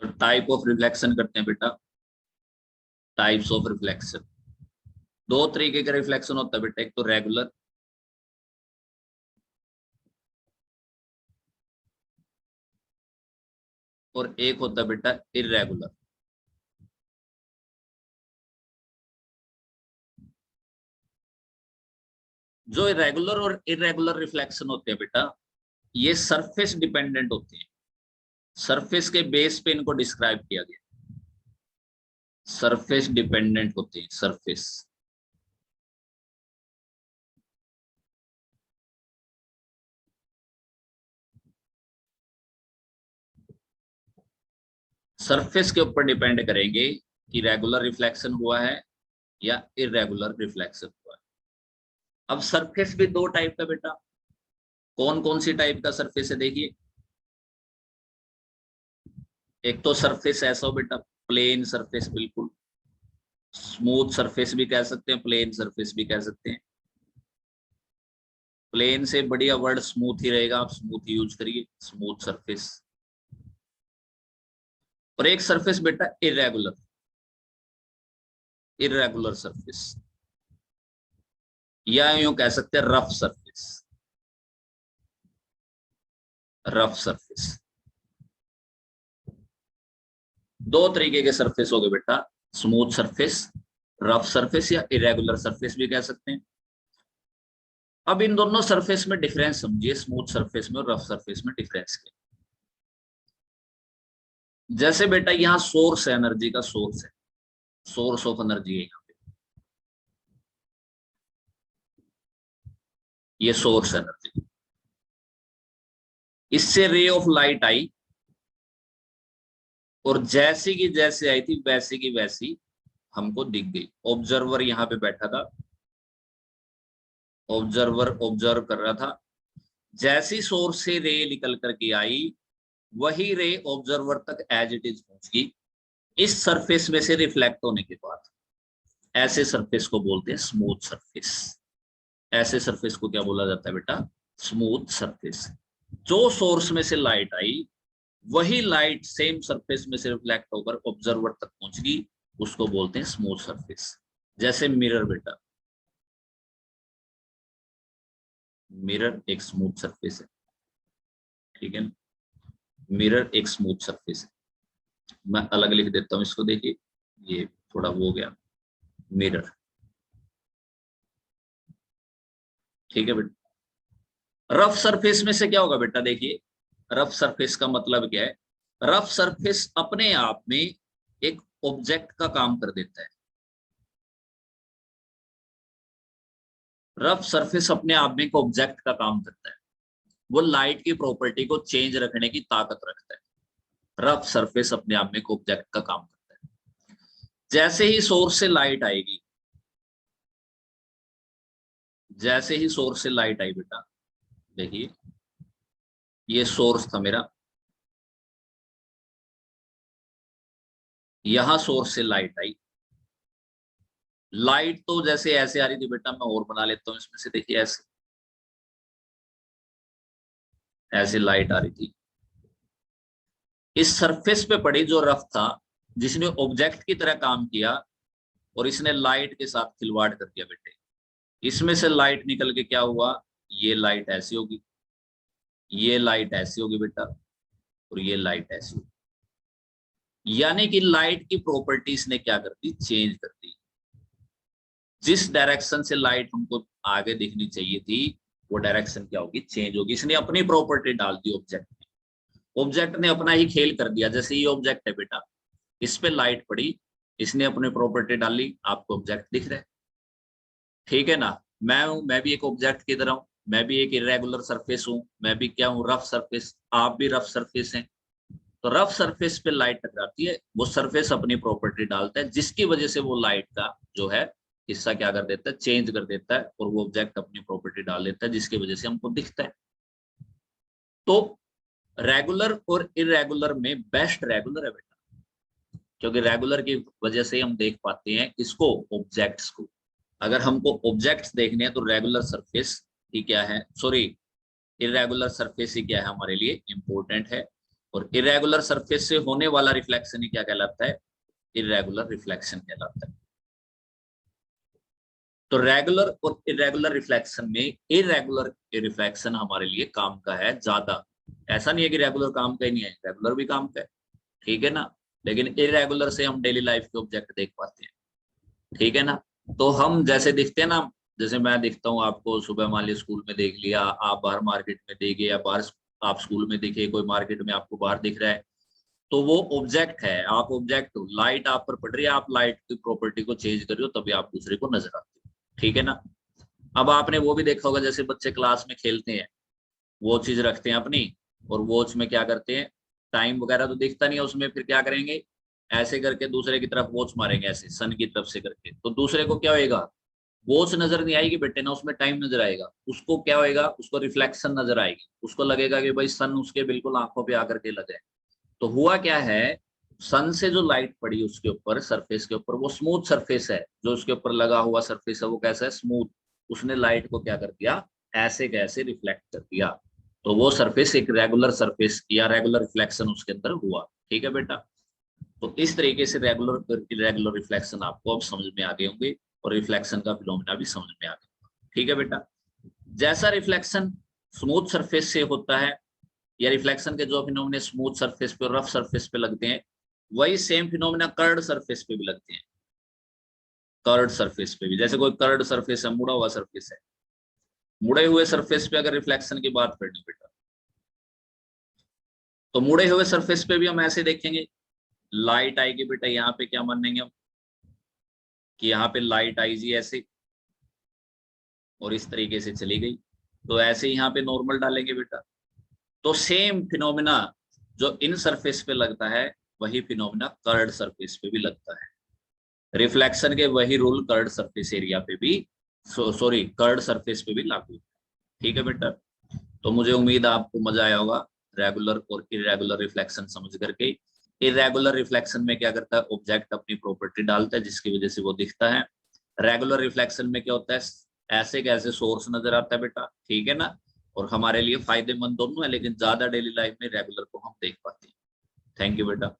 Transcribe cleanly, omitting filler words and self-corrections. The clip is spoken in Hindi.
तो टाइप ऑफ रिफ्लेक्शन करते हैं बेटा, टाइप्स ऑफ रिफ्लेक्शन। दो तरीके का रिफ्लेक्शन होता है बेटा, एक तो रेगुलर और एक होता है बेटा इरेगुलर। जो रेगुलर और इरेगुलर रिफ्लेक्शन होते हैं बेटा, ये सरफेस डिपेंडेंट होते हैं। सरफेस के बेस पे इनको डिस्क्राइब किया गया, सरफेस डिपेंडेंट होते हैं, सरफेस। सरफेस के ऊपर डिपेंड करेंगे कि रेगुलर रिफ्लेक्शन हुआ है या इरेगुलर रिफ्लेक्शन हुआ है। अब सरफेस भी दो टाइप का बेटा, कौन कौन सी टाइप का सरफेस है देखिए। एक तो सरफेस ऐसा हो बेटा, प्लेन सरफेस, बिल्कुल स्मूथ सरफेस भी कह सकते हैं, प्लेन सरफेस भी कह सकते हैं। प्लेन से बढ़िया वर्ड स्मूथ ही रहेगा, आप स्मूथ यूज करिए, स्मूथ सरफेस। और एक सरफेस बेटा इरेगुलर, इरेगुलर सरफेस, या यूं कह सकते हैं रफ सरफेस, रफ सरफेस। दो तरीके के सरफेस हो गए बेटा, स्मूथ सरफेस, रफ सरफेस, या इरेगुलर सरफेस भी कह सकते हैं। अब इन दोनों सरफेस में डिफरेंस समझिए, स्मूथ सरफेस में और रफ सरफेस में डिफरेंस क्या। जैसे बेटा यहाँ सोर्स है, एनर्जी का सोर्स है, सोर्स ऑफ एनर्जी है यहाँ पे, ये सोर्स एनर्जी। इससे रे ऑफ लाइट आई और जैसी की जैसी आई थी वैसी की वैसी हमको दिख गई। ऑब्जर्वर यहाँ पे बैठा था, ऑब्जर्वर ऑब्जर्व कर रहा था, जैसी सोर्स से रे निकल करके आई वही रे ऑब्जर्वर तक एज इट इज पहुंच गई, इस सरफेस में से रिफ्लेक्ट होने के बाद। ऐसे सरफेस को बोलते हैं स्मूथ सरफेस। ऐसे सरफेस को क्या बोला जाता है बेटा, स्मूथ सरफेस। जो सोर्स में से लाइट आई वही लाइट सेम सरफेस में से रिफ्लेक्ट होकर ऑब्जर्वर तक पहुंच गई, उसको बोलते हैं स्मूथ सरफेस। जैसे मिरर बेटा, मिरर एक स्मूथ सरफेस है, ठीक है ना, मिरर एक स्मूथ सरफेस है। मैं अलग लिख देता हूं इसको, देखिए ये थोड़ा वो हो गया, मिरर, ठीक है बेटा। रफ सरफेस में से क्या होगा बेटा, देखिए रफ सरफेस का मतलब क्या है। रफ सरफेस अपने आप में एक ऑब्जेक्ट का काम कर देता है। रफ सरफेस अपने आप में एक ऑब्जेक्ट का काम करता है, वो लाइट की प्रॉपर्टी को चेंज रखने की ताकत रखता है। रफ सरफेस अपने आप में एक ऑब्जेक्ट का काम करता है। जैसे ही सोर्स से लाइट आएगी, जैसे ही सोर्स से लाइट आई बेटा, देखिए ये सोर्स था मेरा, यहां सोर्स से लाइट आई। लाइट तो जैसे ऐसे आ रही थी बेटा, मैं और बना लेता हूं इसमें से, देखिए ऐसे, ऐसे लाइट आ रही थी, इस सरफेस पे पड़ी जो रफ था, जिसने ऑब्जेक्ट की तरह काम किया, और इसने लाइट के साथ खिलवाड़ कर दिया बेटे। इसमें से लाइट निकल के क्या हुआ, ये लाइट ऐसी होगी, ये लाइट ऐसी होगी बेटा, और ये लाइट ऐसी होगी। यानी कि लाइट की प्रॉपर्टीज ने क्या कर दी, चेंज कर दी। जिस डायरेक्शन से लाइट हमको आगे दिखनी चाहिए थी, वो डायरेक्शन क्या होगी, चेंज होगी। इसने अपनी प्रॉपर्टी डाल दी ऑब्जेक्ट में, ऑब्जेक्ट ने अपना ही खेल कर दिया। जैसे ये ऑब्जेक्ट है बेटा, इस पे लाइट पड़ी, इसने अपनी प्रॉपर्टी डाली, आपको ऑब्जेक्ट दिख रहा है, ठीक है ना। मैं भी एक ऑब्जेक्ट की तरह हूं, मैं भी एक इरेगुलर सरफेस हूं, मैं भी क्या हूं, रफ सरफेस, आप भी रफ सरफेस हैं। तो रफ सरफेस पे लाइट टकराती है, वो सरफेस अपनी प्रॉपर्टी डालता है, जिसकी वजह से वो लाइट का जो है हिस्सा क्या कर देता है, चेंज कर देता है, और वो ऑब्जेक्ट अपनी प्रॉपर्टी डाल देता है, जिसकी वजह से हमको दिखता है। तो रेगुलर और इरेगुलर में बेस्ट रेगुलर है बेटा, क्योंकि रेगुलर की वजह से हम देख पाते हैं इसको, ऑब्जेक्ट्स को। अगर हमको ऑब्जेक्ट्स देखने हैं तो रेगुलर सरफेस ही क्या है, सॉरी, इरेगुलर सरफेस ही क्या है हमारे लिए इम्पोर्टेंट है। और इरेगुलर सरफेस से होने वाला रिफ्लेक्शन ही क्या कहलाता है? इरेगुलर रिफ्लेक्शन कहलाता है। तो रेगुलर और इरेगुलर रिफ्लेक्शन में इरेगुलर रिफ्लेक्शन हमारे लिए काम का है ज्यादा। ऐसा नहीं है कि रेगुलर काम का ही नहीं है, रेगुलर भी काम का है, ठीक है ना। लेकिन इरेगुलर से हम डेली लाइफ के ऑब्जेक्ट देख पाते हैं, ठीक है ना। तो हम जैसे दिखते हैं ना, जैसे मैं दिखता हूँ आपको, सुबह मान लीजिए स्कूल में देख लिया, आप बाहर मार्केट में देखे, या बाहर आप स्कूल में दिखे, कोई मार्केट में आपको बाहर दिख रहा है, तो वो ऑब्जेक्ट है, आप ऑब्जेक्ट हो। लाइट आप पर पड़ रही है, आप लाइट की प्रॉपर्टी को चेंज कर रहे हो, तभी आप दूसरे को नजर आते हो, ठीक है ना। अब आपने वो भी देखा होगा, जैसे बच्चे क्लास में खेलते हैं, वो चीज रखते हैं अपनी, और वॉच में क्या करते हैं, टाइम वगैरह तो दिखता नहीं है उसमें, फिर क्या करेंगे, ऐसे करके दूसरे की तरफ वॉच मारेंगे, ऐसे सन की तरफ से करके, तो दूसरे को क्या होएगा, वॉच नजर नहीं आएगी बेटे ना, उसमें टाइम नजर आएगा। उसको क्या होएगा, उसको रिफ्लेक्शन नजर आएगी, उसको लगेगा कि भाई सन उसके बिल्कुल आंखों पे आकर के लगे। तो हुआ क्या है, सन से जो लाइट पड़ी उसके ऊपर, सरफेस के ऊपर, वो स्मूथ सरफेस है, जो उसके ऊपर लगा हुआ सरफेस है वो कैसा है, स्मूथ। उसने लाइट को क्या कर दिया, ऐसे कैसे रिफ्लेक्ट कर दिया। तो वो सरफेस एक रेगुलर सरफेस या रेगुलर रिफ्लेक्शन उसके अंदर हुआ, ठीक है बेटा। तो इस तरीके से रेगुलर इरेगुलर रिफ्लेक्शन आपको अब समझ में आ गए होंगे, और रिफ्लेक्शन का फिनोमेना भी समझ में आ गया, ठीक है बेटा। जैसा रिफ्लेक्शन स्मूथ सरफेस से होता है, या रिफ्लेक्शन के जो फिनोमेना स्मूथ सरफेस पे और रफ सरफेस पे लगते हैं, वही सेम फिनोमेना कर्ड सरफेस पे भी लगते हैं। कर्ड सरफेस पे भी, जैसे कोई कर्ड सरफेस है, मुड़ा हुआ सरफेस है, मुड़े हुए सरफेस पे अगर रिफ्लेक्शन की बात करें बेटा, तो मुड़े हुए सरफेस पे भी हम ऐसे देखेंगे, लाइट आएगी बेटा, यहाँ पे क्या मानेंगे हम, कि यहाँ पे लाइट आई जी ऐसे, और इस तरीके से चली गई, तो ऐसे यहाँ पे नॉर्मल डालेंगे बेटा। तो सेम फिनोमेना जो इन सरफेस पे लगता है, वही फिनोमेना कर्ड सरफेस पे भी लगता है। रिफ्लेक्शन के वही रूल कर्ड सरफेस एरिया पे भी, सॉरी कर्ड सरफेस पे भी लागू है, ठीक है बेटा। तो मुझे उम्मीद है आपको मजा आया होगा रेगुलर और इरेगुलर रिफ्लेक्शन समझ करके। इरेगुलर रिफ्लेक्शन में क्या करता है, ऑब्जेक्ट अपनी प्रॉपर्टी डालता है जिसकी वजह से वो दिखता है। रेगुलर रिफ्लेक्शन में क्या होता है, ऐसे कैसे सोर्स नजर आता है बेटा, ठीक है ना। और हमारे लिए फायदेमंद दोनों है, लेकिन ज्यादा डेली लाइफ में रेगुलर को हम देख पाते हैं। थैंक यू बेटा।